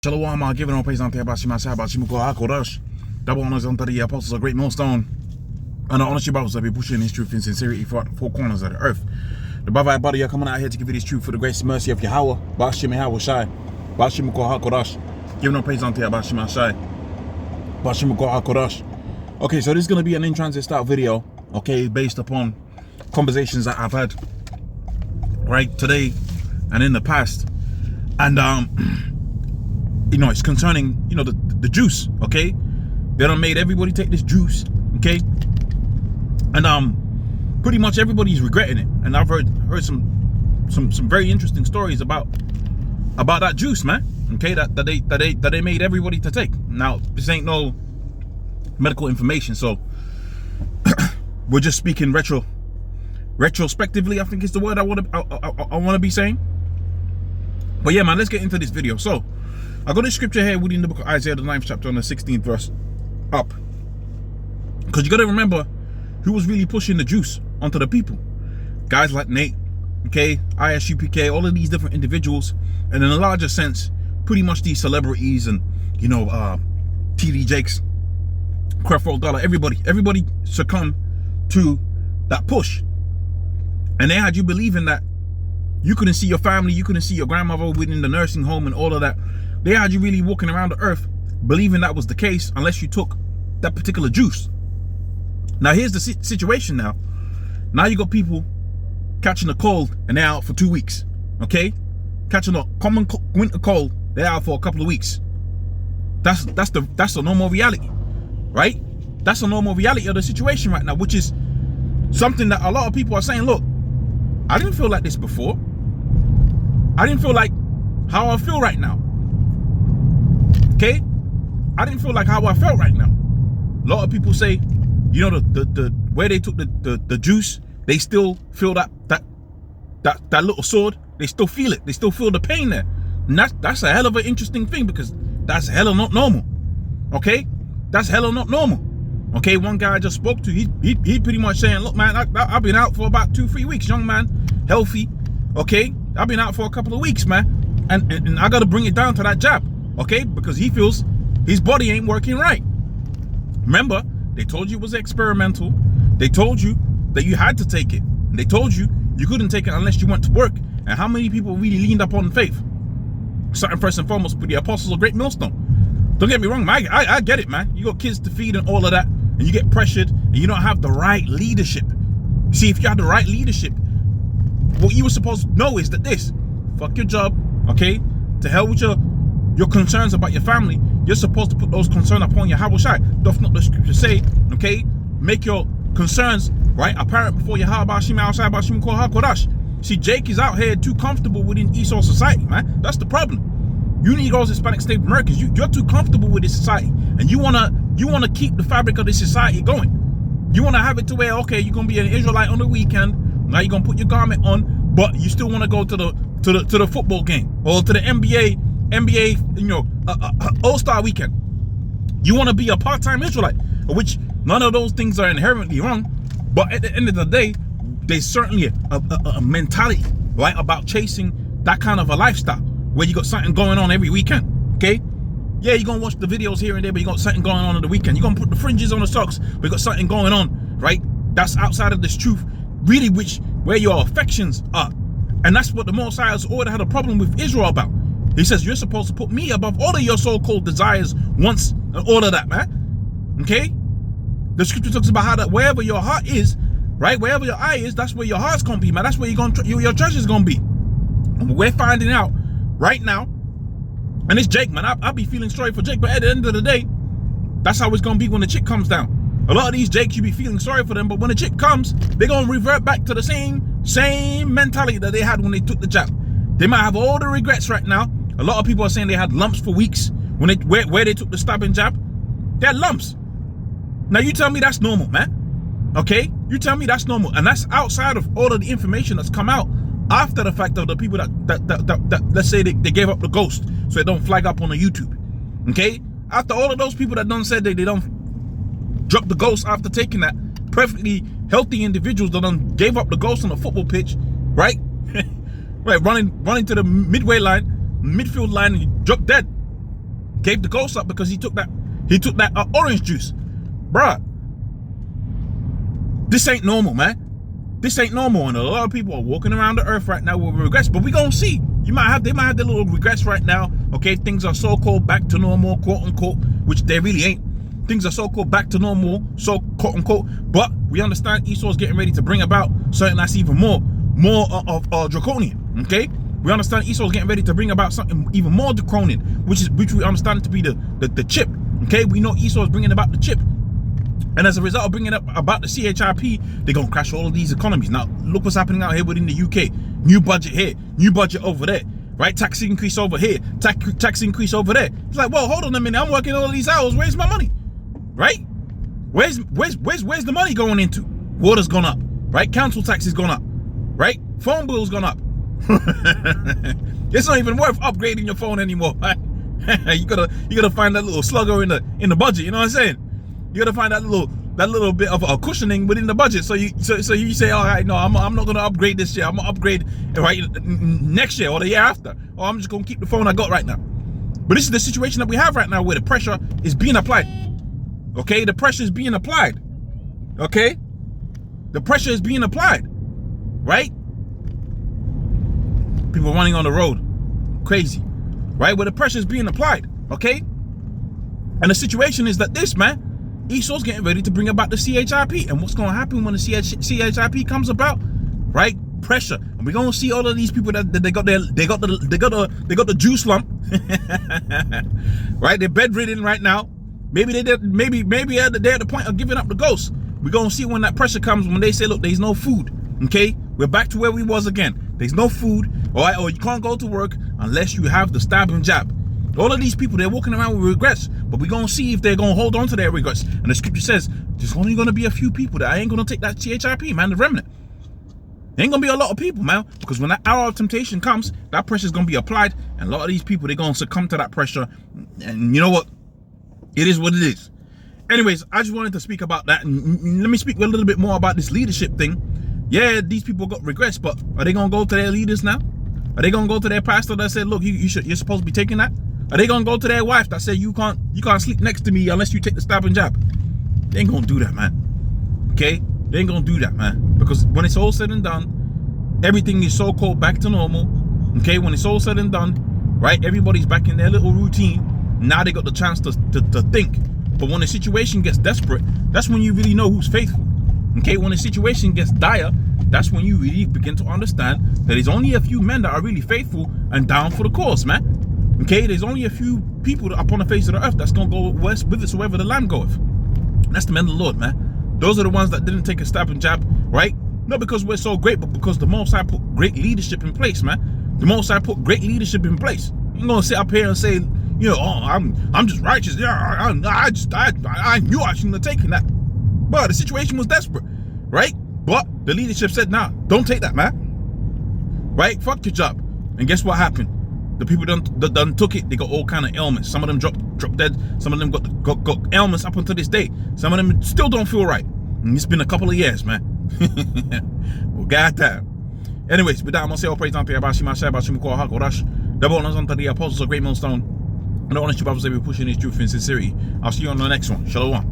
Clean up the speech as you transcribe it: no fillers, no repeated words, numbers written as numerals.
Shalom, giving all praise unto Abashima Sabashimuko Hakodash. Double honors unto the apostles of Great Millstone. And the honest Bibles that be pushing this truth in sincerity for four corners of the earth. The brother body are coming out here to give you this truth for the grace and mercy of Yahweh. Bashim Yahweh Shai. Bashimuko Hakodash. Giving all praise unto Abashima Shai. Bashimuko Hakodash. Okay, so this is going to be an in transit style video, okay, based upon conversations that I've had, right, today and in the past. And, you know, it's concerning, you know, the juice, okay? They done made everybody take this juice, okay? And pretty much everybody's regretting it. And I've heard some very interesting stories about that juice, man. Okay, that they made everybody to take. Now, this ain't no medical information, so we're just speaking retrospectively, I think is the word I want to be saying. But yeah, man, let's get into this video. So I got a scripture here within the book of Isaiah, the 9th chapter, on the 16th verse up. Because you got to remember who was really pushing the juice onto the people. Guys like Nate, okay, ISUPK, all of these different individuals. And in a larger sense, pretty much these celebrities and, you know, TD Jakes, Creflo Dollar, everybody succumbed to that push. And they had you believing that you couldn't see your family, you couldn't see your grandmother within the nursing home and all of that. They had you really walking around the earth believing that was the case unless you took that particular juice. Now here's the situation now. Now you got people catching a cold and they're out for 2 weeks, okay? Catching a common winter cold, they're out for a couple of weeks. That's the normal reality, right? That's the normal reality of the situation right now, which is something that a lot of people are saying, look, I didn't feel like this before. I didn't feel like how I feel right now. Okay? I didn't feel like how I felt right now. A lot of people say, you know, the where they took the juice, they still feel that little sword. They still feel it. They still feel the pain there. And that's a hell of an interesting thing, because that's hella not normal. Okay? That's hella not normal. Okay, one guy I just spoke to, he pretty much saying, look, man, I've been out for about 2-3 weeks, young man, healthy. Okay, I've been out for a couple of weeks, man, and I got to bring it down to that jab, okay, because he feels his body ain't working right. Remember, they told you it was experimental. They told you that you had to take it. And they told you you couldn't take it unless you went to work. And how many people really leaned up on faith? Starting first and foremost with the apostles of Great Millstone. Don't get me wrong, man, I get it, man. You got kids to feed and all of that, and you get pressured, and you don't have the right leadership. See, if you had the right leadership, what you were supposed to know is that fuck your job, okay? To hell with your concerns about your family. You're supposed to put those concerns upon your Yahweh Shai. Doth not the scripture say, okay? Make your concerns, right, apparent before your Yahweh Kodash. See, Jake is out here too comfortable within Esau society, man. That's the problem. You Negroes, Hispanic Slave Americans, you're too comfortable with this society, and you wanna keep the fabric of this society going. You wanna have it to where, okay, you're gonna be an Israelite on the weekend. Now you're gonna put your garment on, but you still wanna go to the football game or to the NBA, you know, All-Star weekend. You wanna be a part-time Israelite, which none of those things are inherently wrong, but at the end of the day, there's certainly a mentality, right, about chasing that kind of a lifestyle, where you got something going on every weekend, okay? Yeah, you're gonna watch the videos here and there, but you got something going on the weekend. You're gonna put the fringes on the socks, but you got something going on, right? That's outside of this truth, really, where your affections are. And that's what the Messiah has already had a problem with Israel about. He says, you're supposed to put me above all of your so-called desires, wants, and all of that, man. Okay? The scripture talks about how that wherever your heart is, right? Wherever your eye is, that's where your heart's gonna be, man. That's where your treasure's gonna be. And we're finding out right now, and it's Jake, man. I'll be feeling sorry for Jake, but at the end of the day, that's how it's gonna be when the chick comes down. A lot of these Jakes, you be feeling sorry for them, but when the chick comes, they're gonna revert back to the same mentality that they had when they took the jab. They might have all the regrets right now. A lot of people are saying they had lumps for weeks when where they took the stabbing jab. They had lumps. Now you tell me that's normal, man. Okay? You tell me that's normal, and that's outside of all of the information that's come out after the fact of the people that let's say they gave up the ghost so it don't flag up on the YouTube. Okay? After all of those people that done said they don't drop the ghost after taking that, perfectly healthy individuals that done gave up the ghost on a football pitch, right? Right, running to the midfield line and you drop dead. gave the ghost up because he took that orange juice. Bruh, this ain't normal, man. This ain't normal, and a lot of people are walking around the earth right now with regrets, but we gonna see. They might have their little regrets right now. Okay, things are so-called back to normal, quote unquote, which they really ain't. Things are so-called back to normal, so quote unquote, but we understand Esau's getting ready to bring about something that's even more of draconian. Okay, we understand Esau's getting ready to bring about something even more draconian, which we understand to be the chip. Okay, we know Esau is bringing about the chip. And as a result of bringing up about the CHIP, they're going to crash all of these economies. Now, look what's happening out here within the UK. New budget here, new budget over there, right? Tax increase over here, tax increase over there. It's like, well, hold on a minute. I'm working all these hours. Where's my money? Right? Where's the money going into? Water's gone up, right? Council tax has gone up, right? Phone bill's gone up. It's not even worth upgrading your phone anymore. Right? you gotta find that little slugger in the budget. You know what I'm saying? You gotta find that little bit of a cushioning within the budget. So you say, all right, no, I'm not gonna upgrade this year. I'm gonna upgrade right next year or the year after. Or I'm just gonna keep the phone I got right now. But this is the situation that we have right now, where the pressure is being applied. Okay, the pressure is being applied. Okay, the pressure is being applied. Right? People running on the road, crazy. Right, where the pressure is being applied. Okay, and the situation is that this man. Esau's getting ready to bring about the CHIP, and what's going to happen when the CHIP comes about? Right, pressure, and we're going to see all of these people that they got the juice lump, right? They're bedridden right now. Maybe they're at the point of giving up the ghost. We're going to see when that pressure comes, when they say, look, there's no food. Okay, we're back to where we was again. There's no food, all right, or you can't go to work unless you have the stabbing jab. All of these people, they're walking around with regrets, but we're going to see if they're going to hold on to their regrets. And the scripture says, there's only going to be a few people that ain't going to take that CHIP, man, the remnant. There ain't going to be a lot of people, man, because when that hour of temptation comes, that pressure is going to be applied, and a lot of these people, they're going to succumb to that pressure. And you know what? It is what it is. Anyways, I just wanted to speak about that, and let me speak a little bit more about this leadership thing. Yeah, these people got regrets, but are they going to go to their leaders now? Are they going to go to their pastor that said, look, you're supposed to be taking that? Are they gonna go to their wife that said you can't sleep next to me unless you take the stabbing jab? They ain't gonna do that, man. Okay? They ain't gonna do that, man. Because when it's all said and done, everything is so-called back to normal. Okay? When it's all said and done, right? Everybody's back in their little routine. Now they got the chance to think. But when the situation gets desperate, that's when you really know who's faithful. Okay? When the situation gets dire, that's when you really begin to understand that there's only a few men that are really faithful and down for the cause, man. Okay, there's only a few people that upon the face of the earth that's gonna go whithersoever the Lamb goeth. And that's the men of the Lord, man. Those are the ones that didn't take a stabbing jab, right? Not because we're so great, but because the Most High put great leadership in place, man. The Most High put great leadership in place. You're gonna sit up here and say, you know, oh, I'm just righteous. Yeah, I knew I shouldn't have taken that. But the situation was desperate, right? But the leadership said, nah, don't take that, man. Right? Fuck your job. And guess what happened? The people done took it. They got all kind of ailments. Some of them dropped dead. Some of them got ailments up until this day. Some of them still don't feel right. And it's been a couple of years, man. Well, goddamn. Anyways, with that, I'm gonna say all praise unto Yabashi Mashiach, Yabashi Mukwa HaKodash. Double honors unto the apostles of Great Millstone. And the honest brothers that be pushing this truth in sincerity. I'll see you on the next one. Shalom.